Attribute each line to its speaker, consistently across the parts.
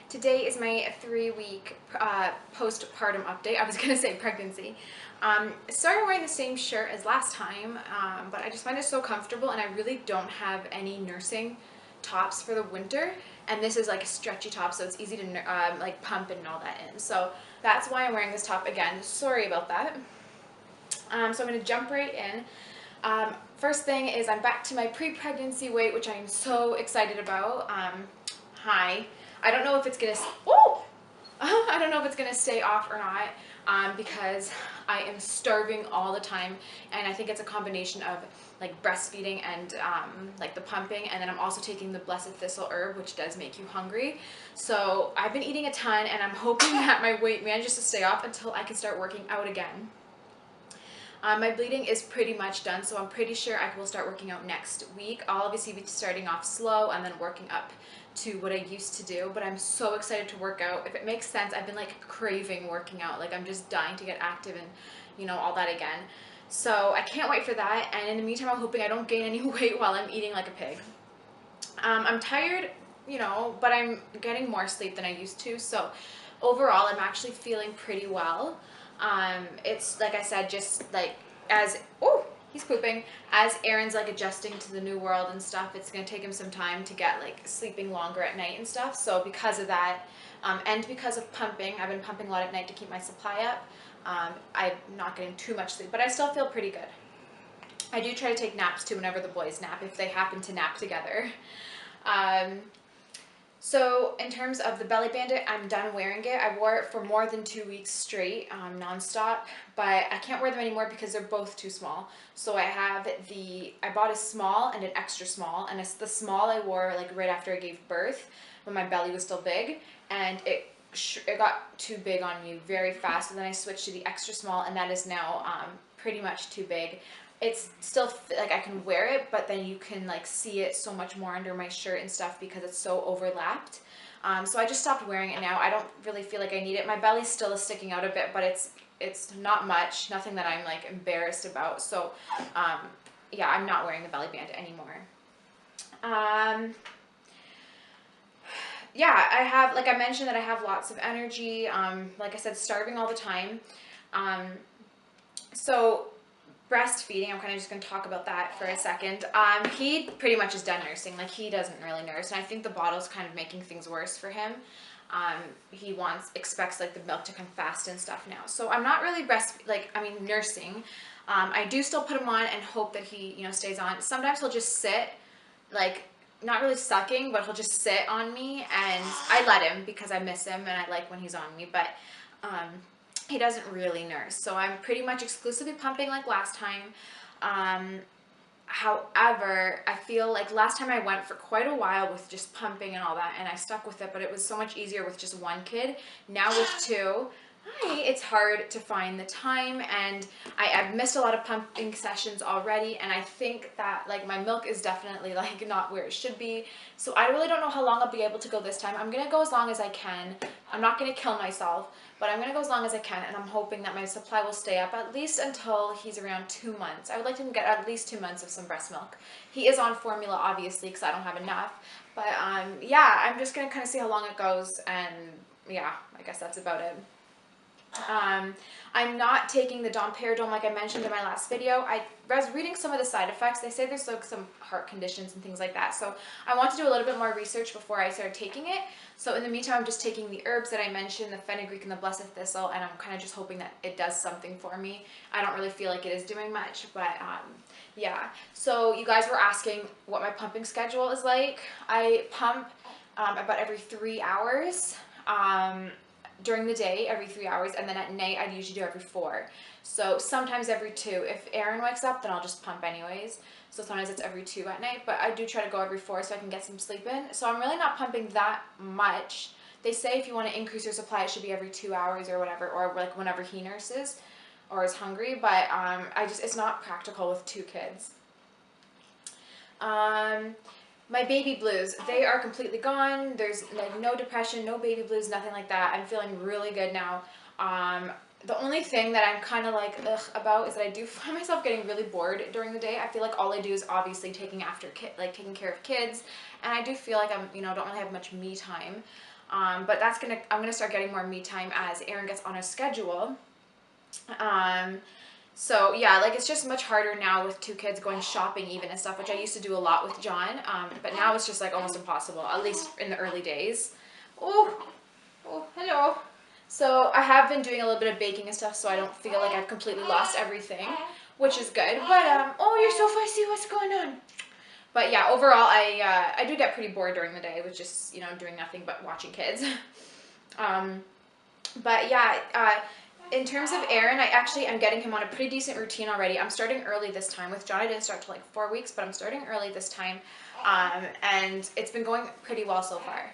Speaker 1: Today is my 3-week postpartum update. I was going to say pregnancy. Started wearing the same shirt as last time, but I just find it so comfortable, and I really don't have any nursing tops for the winter. And this is like a stretchy top, so it's easy to like pump and all that in. So that's why I'm wearing this top again. Sorry about that. So I'm going to jump right in. First thing is I'm back to my pre-pregnancy weight, which I'm so excited about. Hi. I don't know if it's gonna. Oh, I don't know if it's gonna stay off or not, because I am starving all the time, and I think it's a combination of like breastfeeding and like the pumping, and then I'm also taking the blessed thistle herb, which does make you hungry. So I've been eating a ton, and I'm hoping that my weight manages to stay off until I can start working out again. My bleeding is pretty much done, so I'm pretty sure I will start working out next week. I'll obviously be starting off slow and then working up to what I used to do, but I'm so excited to work out. If it makes sense, I've been like craving working out. Like I'm just dying to get active and, you know, all that again. So I can't wait for that. And in the meantime, I'm hoping I don't gain any weight while I'm eating like a pig. I'm tired, you know, but I'm getting more sleep than I used to. So overall, I'm actually feeling pretty well. It's like I said, just like as, oh, he's pooping, as Aaron's like adjusting to the new world and stuff, it's going to take him some time to get like sleeping longer at night and stuff. So because of that, and because of pumping, I've been pumping a lot at night to keep my supply up. I'm not getting too much sleep, but I still feel pretty good. I do try to take naps too whenever the boys nap, if they happen to nap together. So in terms of the belly bandit, I'm done wearing it. I wore it for more than 2 weeks straight, nonstop, but I can't wear them anymore because they're both too small. So I bought a small and an extra small, and it's the small I wore like right after I gave birth when my belly was still big, and it got too big on me very fast, and then I switched to the extra small, and that is now pretty much too big. It's still like I can wear it, but then you can like see it so much more under my shirt and stuff because it's so overlapped. So I just stopped wearing it now. I don't really feel like I need it. My belly still is sticking out a bit, but it's not much, nothing that I'm like embarrassed about. So yeah, I'm not wearing the belly band anymore. Yeah, I have, like I mentioned, that I have lots of energy. Like I said, starving all the time. So breastfeeding, I'm kind of just going to talk about that for a second. He pretty much is done nursing. Like, he doesn't really nurse, and I think the bottle's kind of making things worse for him. He expects like the milk to come fast and stuff now. So I'm not really nursing. I do still put him on and hope that he, you know, stays on. Sometimes he'll just sit, like, not really sucking, but he'll just sit on me, and I let him because I miss him and I like when he's on me, but he doesn't really nurse. So I'm pretty much exclusively pumping like last time. However, I feel like last time I went for quite a while with just pumping and all that, and I stuck with it, but it was so much easier with just one kid. Now with two, it's hard to find the time, and I've missed a lot of pumping sessions already, and I think that like my milk is definitely like not where it should be. So I really don't know how long I'll be able to go this time. I'm gonna go as long as I can. I'm not gonna kill myself, but I'm gonna go as long as I can, and I'm hoping that my supply will stay up at least until he's around 2 months. I would like to get at least 2 months of some breast milk. He is on formula, obviously, because I don't have enough. But yeah, I'm just gonna kind of see how long it goes, and yeah, I guess that's about it. I'm not taking the domperidone like I mentioned in my last video. I was reading some of the side effects. They say there's like some heart conditions and things like that. So I want to do a little bit more research before I start taking it. So in the meantime, I'm just taking the herbs that I mentioned, the fenugreek and the blessed thistle, and I'm kind of just hoping that it does something for me. I don't really feel like it is doing much, but yeah. So you guys were asking what my pumping schedule is like. I pump about every 3 hours. During the day, every 3 hours, and then at night I'd usually do every 4. So sometimes every 2. If Aaron wakes up, then I'll just pump anyways. So sometimes it's every 2 at night, but I do try to go every 4 so I can get some sleep in. So I'm really not pumping that much. They say if you want to increase your supply, it should be every 2 hours or whatever, or like whenever he nurses or is hungry, but it's not practical with 2 kids. My baby blues, they are completely gone. There's like no depression, no baby blues, nothing like that. I'm feeling really good now. The only thing that I'm kind of like ugh about is that I do find myself getting really bored during the day. I feel like all I do is obviously taking care of kids, and I do feel like I'm, you know, don't really have much me time. But I'm gonna start getting more me time as Aaron gets on a schedule. So yeah, like it's just much harder now with 2 kids going shopping even and stuff, which I used to do a lot with John. But now it's just like almost impossible, at least in the early days. Oh, oh, hello. So I have been doing a little bit of baking and stuff, so I don't feel like I've completely lost everything, which is good. But oh, you're so fussy. What's going on? But yeah, overall, I do get pretty bored during the day with just doing nothing but watching kids. um, but yeah, in terms of Aaron, I actually am getting him on a pretty decent routine already. I'm starting early this time. With John, I didn't start till like 4 weeks, but I'm starting early this time, and it's been going pretty well so far.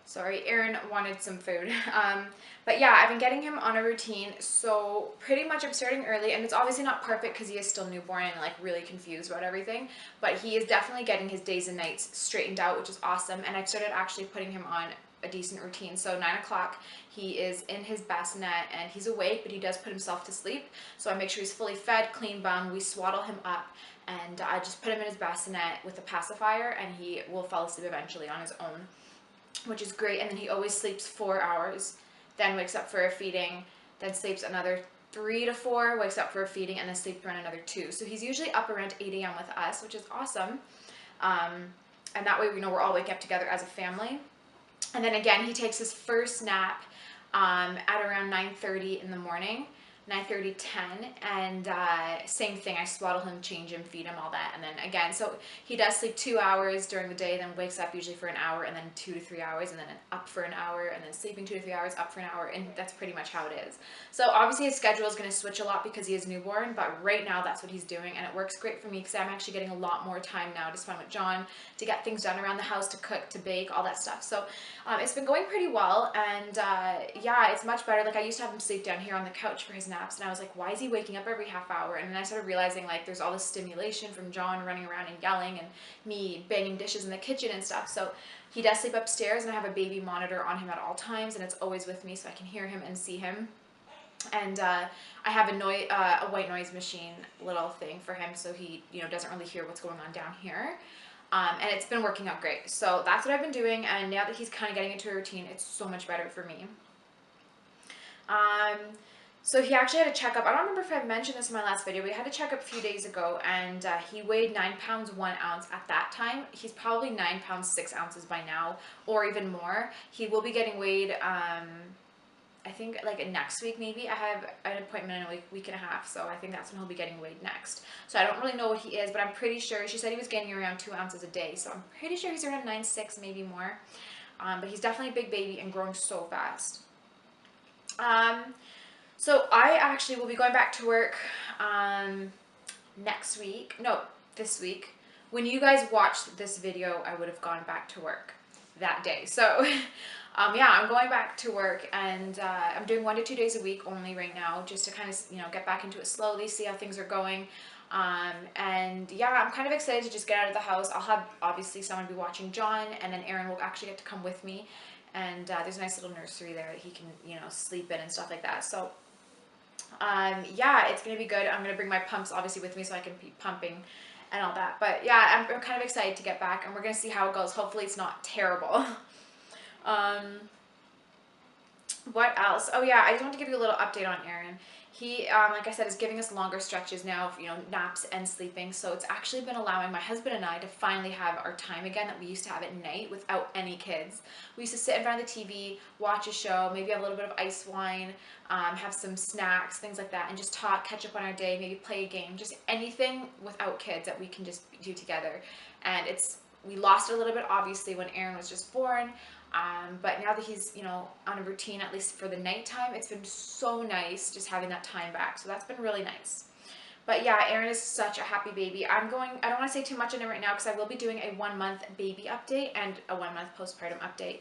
Speaker 1: Sorry, Aaron wanted some food. But yeah, I've been getting him on a routine, so pretty much I'm starting early, and it's obviously not perfect because he is still newborn and like really confused about everything, but he is definitely getting his days and nights straightened out, which is awesome. And I've started actually putting him on a decent routine. So 9 o'clock, he is in his bassinet and he's awake, but he does put himself to sleep. So I make sure he's fully fed, clean bum, we swaddle him up, and I just put him in his bassinet with a pacifier, and he will fall asleep eventually on his own, which is great. And then he always sleeps 4 hours, then wakes up for a feeding, then sleeps another 3 to 4, wakes up for a feeding, and then sleeps around another 2. So he's usually up around 8 a.m. with us, which is awesome. And that way we're all waking up together as a family. And then again, he takes his first nap at around 9:30 in the morning. 9:30, 10, and same thing, I swaddle him, change him, feed him, all that. And then again, so he does sleep 2 hours during the day, then wakes up usually for an hour, and then 2 to 3 hours, and then up for an hour, and then sleeping 2 to 3 hours, up for an hour, and that's pretty much how it is. So obviously his schedule is going to switch a lot because he is newborn, but right now that's what he's doing, and it works great for me because I'm actually getting a lot more time now to spend with John, to get things done around the house, to cook, to bake, all that stuff. So it's been going pretty well, and yeah, it's much better. Like I used to have him sleep down here on the couch for his naps, and I was like, why is he waking up every half hour? And then I started realizing like there's all this stimulation from John running around and yelling, and me banging dishes in the kitchen and stuff. So he does sleep upstairs, and I have a baby monitor on him at all times, and it's always with me so I can hear him and see him. And I have a white noise machine little thing for him, so he doesn't really hear what's going on down here. And it's been working out great. So that's what I've been doing, and now that he's kind of getting into a routine, it's so much better for me. So he actually had a checkup. I don't remember if I mentioned this in my last video, but he had a checkup a few days ago, and he weighed 9 pounds 1 ounce at that time. He's probably 9 pounds 6 ounces by now, or even more. He will be getting weighed, I think like next week maybe. I have an appointment in a week and a half, so I think that's when he'll be getting weighed next. So I don't really know what he is, but I'm pretty sure, she said he was gaining around 2 ounces a day, so I'm pretty sure he's around 9.6, maybe more. But he's definitely a big baby and growing so fast. So I actually will be going back to work next week. No, this week. When you guys watched this video, I would have gone back to work that day. So yeah, I'm going back to work, and I'm doing 1 to 2 days a week only right now, just to kind of get back into it slowly, see how things are going. And yeah, I'm kind of excited to just get out of the house. I'll have obviously someone be watching John, and then Aaron will actually get to come with me. And there's a nice little nursery there that he can sleep in and stuff like that. So yeah, it's gonna be good. I'm gonna bring my pumps obviously with me so I can be pumping and all that. But yeah, I'm kind of excited to get back, and we're gonna see how it goes. Hopefully it's not terrible. What else? Oh yeah, I just want to give you a little update on Aaron. He, like I said, is giving us longer stretches now of, naps and sleeping. So it's actually been allowing my husband and I to finally have our time again that we used to have at night without any kids. We used to sit in front of the TV, watch a show, maybe have a little bit of ice wine, have some snacks, things like that, and just talk, catch up on our day, maybe play a game, just anything without kids that we can just do together. And we lost it a little bit, obviously, when Aaron was just born. But now that he's, on a routine, at least for the nighttime, it's been so nice just having that time back. So that's been really nice. But yeah, Aaron is such a happy baby. I don't want to say too much on it right now because I will be doing a 1-month baby update and a 1-month postpartum update.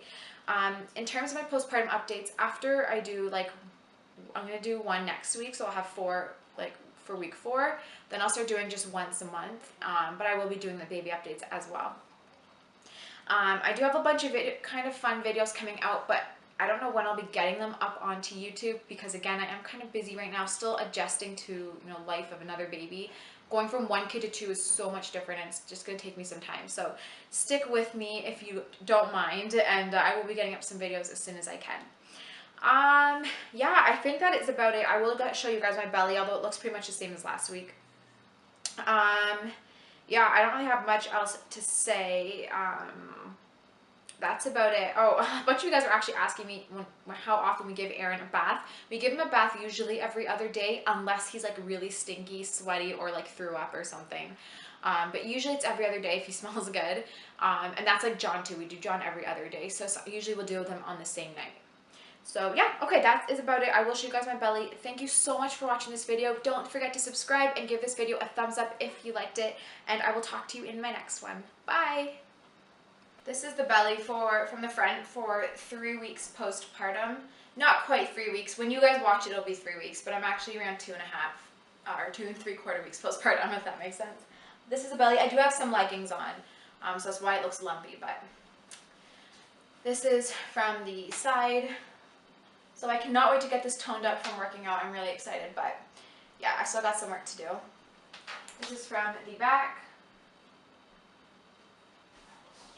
Speaker 1: In terms of my postpartum updates, after I do, I'm going to do one next week, so I'll have 4, for week 4. Then I'll start doing just once a month, but I will be doing the baby updates as well. I do have a bunch of kind of fun videos coming out, but I don't know when I'll be getting them up onto YouTube because again, I am kind of busy right now, still adjusting to, you know, life of another baby. Going from 1 kid to 2 is so much different, and it's just going to take me some time. So stick with me if you don't mind, and I will be getting up some videos as soon as I can. Yeah, I think that is about it. I will show you guys my belly, although it looks pretty much the same as last week. Yeah, I don't really have much else to say. That's about it. Oh, a bunch of you guys are actually asking me how often we give Aaron a bath. We give him a bath usually every other day, unless he's like really stinky, sweaty, or like threw up or something. But usually it's every other day if he smells good. And that's like John too. We do John every other day. So usually we'll deal with him on the same night. So yeah, okay, that is about it. I will show you guys my belly. Thank you so much for watching this video. Don't forget to subscribe and give this video a thumbs up if you liked it. And I will talk to you in my next one. Bye! This is the belly from the front for 3 weeks postpartum. Not quite 3 weeks. When you guys watch it, it'll be 3 weeks, but I'm actually around 2.5 or 2 3/4 weeks postpartum, if that makes sense. This is the belly. I do have some leggings on, so that's why it looks lumpy, but this is from the side. So I cannot wait to get this toned up from working out. I'm really excited, but yeah, I still got some work to do. This is from the back.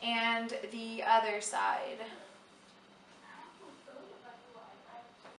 Speaker 1: And the other side.